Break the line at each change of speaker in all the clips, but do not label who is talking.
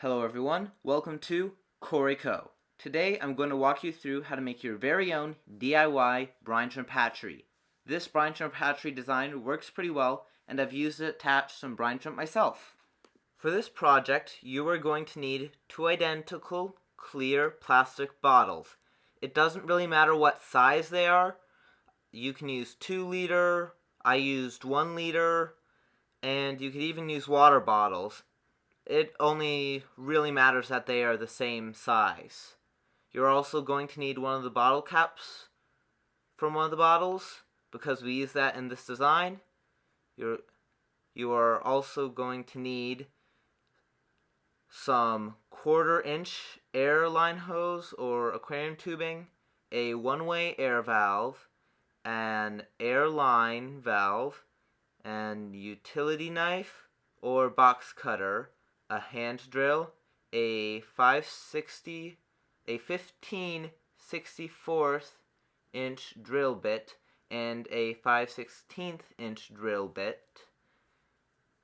Hello everyone, welcome to Corey Co. Today I'm going to walk you through how to make your very own DIY Brine Shrimp Hatchery. This Brine Shrimp Hatchery design works pretty well and I've used it to hatch some brine shrimp myself. For this project you are going to need two identical clear plastic bottles. It doesn't really matter what size they are. You can use 2 liter, I used 1 liter, and you could even use water bottles. It only really matters that they are the same size. You're also going to need one of the bottle caps from one of the bottles because we use that in this design. You are also going to need some 1/4 inch air line hose or aquarium tubing, a one-way air valve, an air line valve, and utility knife or box cutter, a hand drill, a 15/64 inch drill bit, and a 5/16 inch drill bit,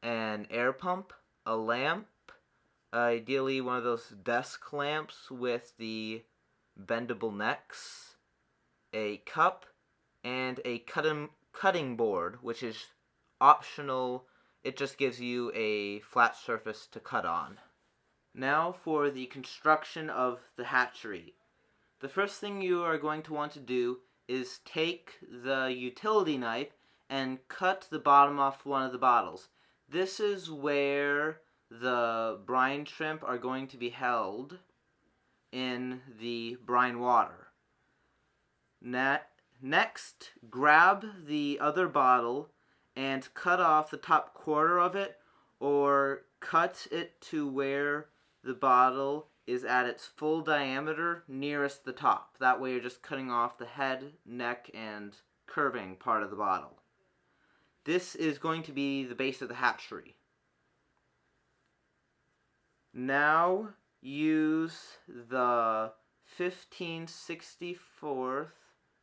an air pump, a lamp, ideally one of those desk lamps with the bendable necks, a cup, and a cutting board, which is optional. It just gives you a flat surface to cut on. Now for the construction of the hatchery. The first thing you are going to want to do is take the utility knife and cut the bottom off one of the bottles. This is where the brine shrimp are going to be held in the brine water. Next, grab the other bottle and cut off the top 1/4 of it, or cut it to where the bottle is at its full diameter nearest the top. That way you're just cutting off the head, neck, and curving part of the bottle. This is going to be the base of the hatchery. Now use the 15/64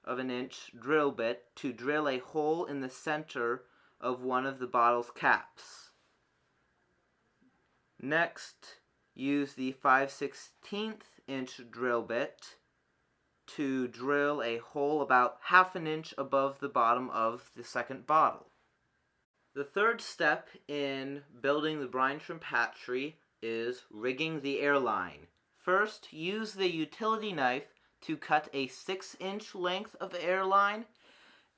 of an inch drill bit to drill a hole in the center of one of the bottle's caps. Next, use the 5/16 inch drill bit to drill a hole about 1/2 inch above the bottom of the second bottle. The third step in building the brine shrimp hatchery is rigging the airline. First, use the utility knife to cut a 6-inch length of airline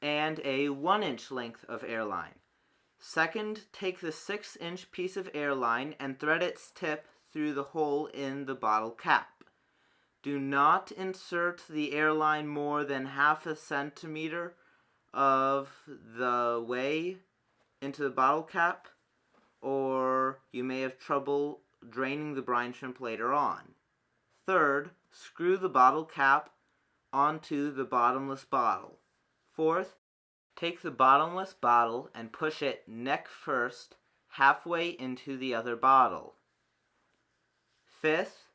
and a 1-inch length of airline. Second, take the 6-inch piece of airline and thread its tip through the hole in the bottle cap. Do not insert the airline more than 1/2 centimeter of the way into the bottle cap, or you may have trouble draining the brine shrimp later on. Third, screw the bottle cap onto the bottomless bottle. Fourth, take the bottomless bottle and push it neck first halfway into the other bottle. Fifth,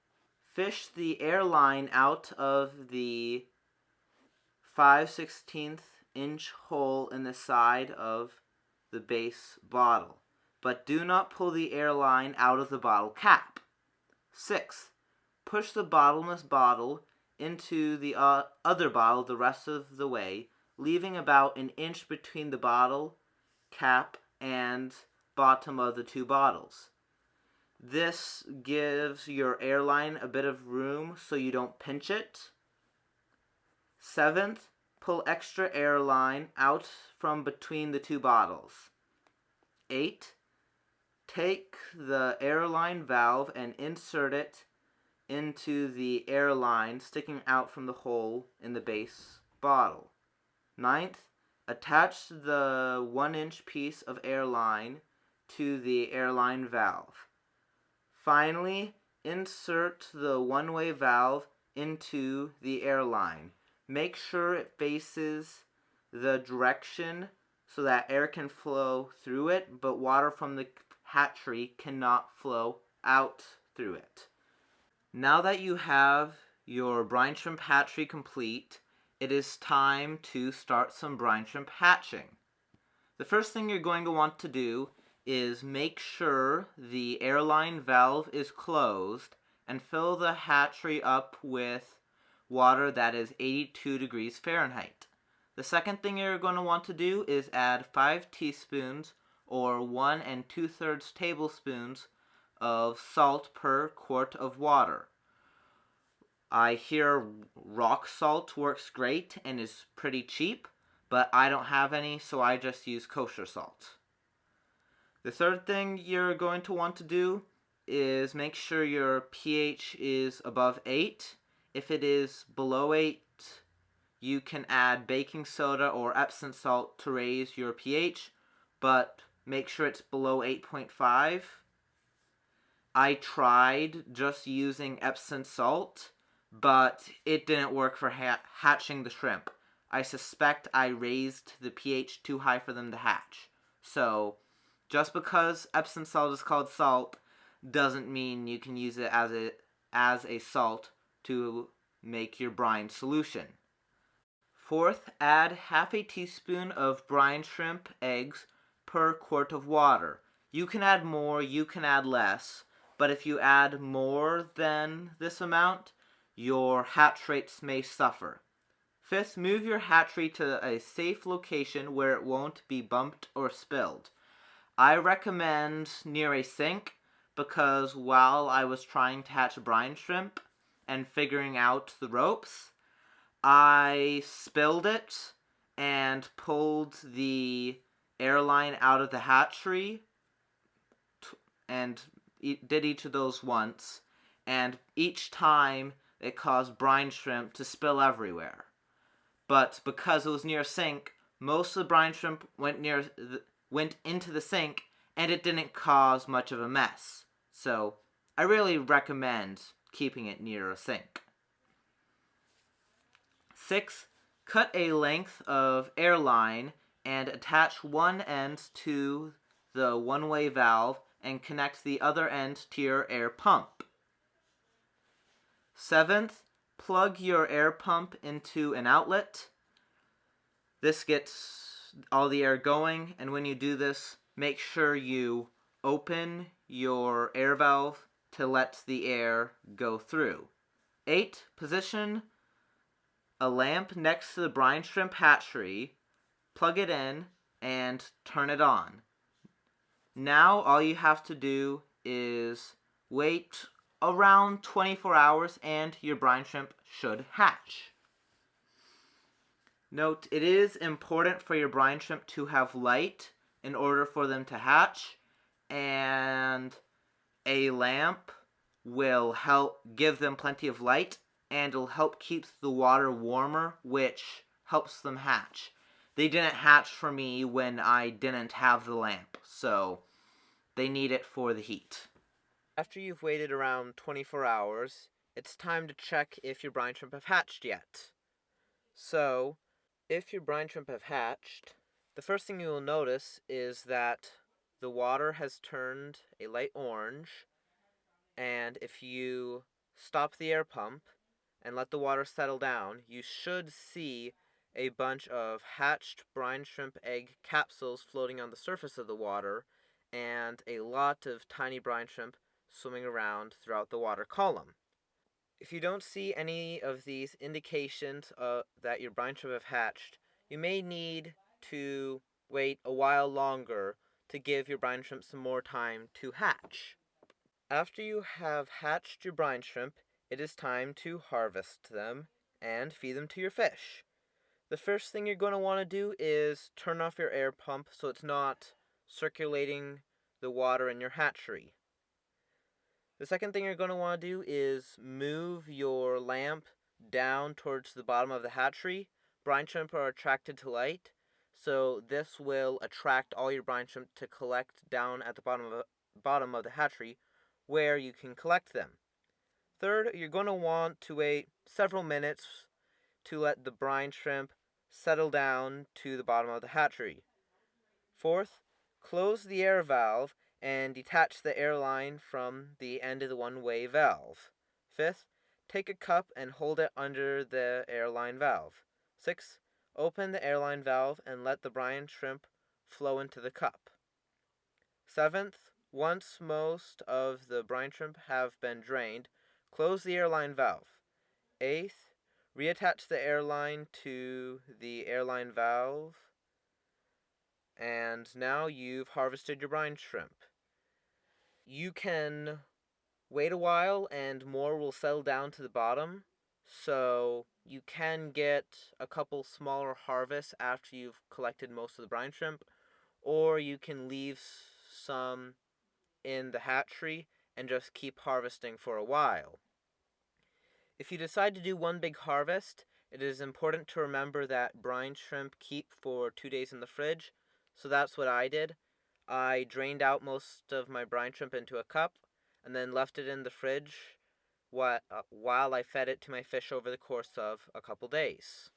fish the airline out of the 5/16 inch hole in the side of the base bottle, but do not pull the airline out of the bottle cap. Sixth, push the bottomless bottle into the other bottle the rest of the way, leaving about 1 inch between the bottle cap and bottom of the 2 bottles. This gives your airline a bit of room so you don't pinch it. Seventh, pull extra airline out from between the 2 bottles. 8, take the airline valve and insert it into the airline sticking out from the hole in the base bottle. 9th, attach the 1-inch piece of airline to the airline valve. Finally, insert the one-way valve into the airline. Make sure it faces the direction so that air can flow through it, but water from the hatchery cannot flow out through it. Now that you have your brine shrimp hatchery complete, it is time to start some brine shrimp hatching. The first thing you're going to want to do is make sure the airline valve is closed and fill the hatchery up with water that is 82 degrees Fahrenheit. The second thing you're going to want to do is add 5 teaspoons or 1 2/3 tablespoons of salt per quart of water. I hear rock salt works great and is pretty cheap, but I don't have any, so I just use kosher salt. The third thing you're going to want to do is make sure your pH is above 8. If it is below 8, you can add baking soda or Epsom salt to raise your pH, but make sure it's below 8.5. I tried just using Epsom salt, but it didn't work for hatching the shrimp. I suspect I raised the pH too high for them to hatch. So, just because Epsom salt is called salt doesn't mean you can use it as a salt to make your brine solution. Fourth, add half a teaspoon of brine shrimp eggs per quart of water. You can add more, you can add less, but if you add more than this amount, your hatch rates may suffer. Fifth, move your hatchery to a safe location where it won't be bumped or spilled. I recommend near a sink because while I was trying to hatch brine shrimp and figuring out the ropes, I spilled it and pulled the airline out of the hatchery and did each of those once, and each time it caused brine shrimp to spill everywhere. But because it was near a sink, most of the brine shrimp went into the sink, and it didn't cause much of a mess. So I really recommend keeping it near a sink. 6. Cut a length of airline and attach one end to the one-way valve and connect the other end to your air pump. 7th, plug your air pump into an outlet. This gets all the air going, and when you do this, make sure you open your air valve to let the air go through. 8. Position a lamp next to the Brine Shrimp Hatchery, plug it in, and turn it on. Now all you have to do is wait around 24 hours and your brine shrimp should hatch. Note, it is important for your brine shrimp to have light in order for them to hatch, and a lamp will help give them plenty of light, and it'll help keep the water warmer, which helps them hatch. They didn't hatch for me when I didn't have the lamp, so they need it for the heat. After you've waited around 24 hours, it's time to check if your brine shrimp have hatched yet. So, if your brine shrimp have hatched, the first thing you will notice is that the water has turned a light orange, and if you stop the air pump and let the water settle down, you should see a bunch of hatched brine shrimp egg capsules floating on the surface of the water, and a lot of tiny brine shrimp swimming around throughout the water column. If you don't see any of these indications that your brine shrimp have hatched, you may need to wait a while longer to give your brine shrimp some more time to hatch. After you have hatched your brine shrimp, it is time to harvest them and feed them to your fish. The first thing you're going to want to do is turn off your air pump so it's not circulating the water in your hatchery. The second thing you're going to want to do is move your lamp down towards the bottom of the hatchery. Brine shrimp are attracted to light, so this will attract all your brine shrimp to collect down at the bottom of the hatchery where you can collect them. Third, you're going to want to wait several minutes to let the brine shrimp settle down to the bottom of the hatchery. Fourth, close the air valve and detach the air line from the end of the one-way valve. Fifth, take a cup and hold it under the airline valve. Sixth, open the airline valve and let the brine shrimp flow into the cup. 7th, once most of the brine shrimp have been drained, close the airline valve. 8th, reattach the airline to the airline valve, and now you've harvested your brine shrimp. You can wait a while and more will settle down to the bottom, so you can get a couple smaller harvests after you've collected most of the brine shrimp, or you can leave some in the hatchery and just keep harvesting for a while. If you decide to do one big harvest, it is important to remember that brine shrimp keep for 2 days in the fridge, so that's what I did. I drained out most of my brine shrimp into a cup, and then left it in the fridge while I fed it to my fish over the course of a couple days.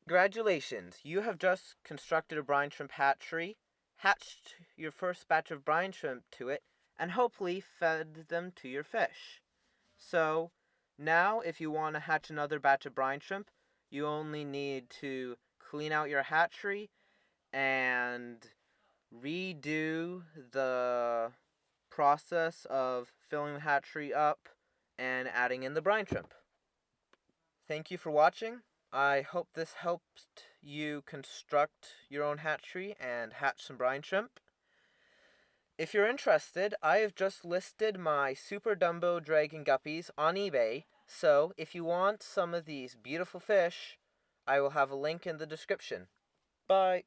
Congratulations! You have just constructed a brine shrimp hatchery, hatched your first batch of brine shrimp to it, and hopefully fed them to your fish. So, now if you want to hatch another batch of brine shrimp, you only need to clean out your hatchery and redo the process of filling the hatchery up and adding in the brine shrimp. Thank you for watching. I hope this helped you construct your own hatchery and hatch some brine shrimp. If you're interested, I have just listed my Super Dumbo Dragon Guppies on eBay, so if you want some of these beautiful fish, I will have a link in the description. Bye!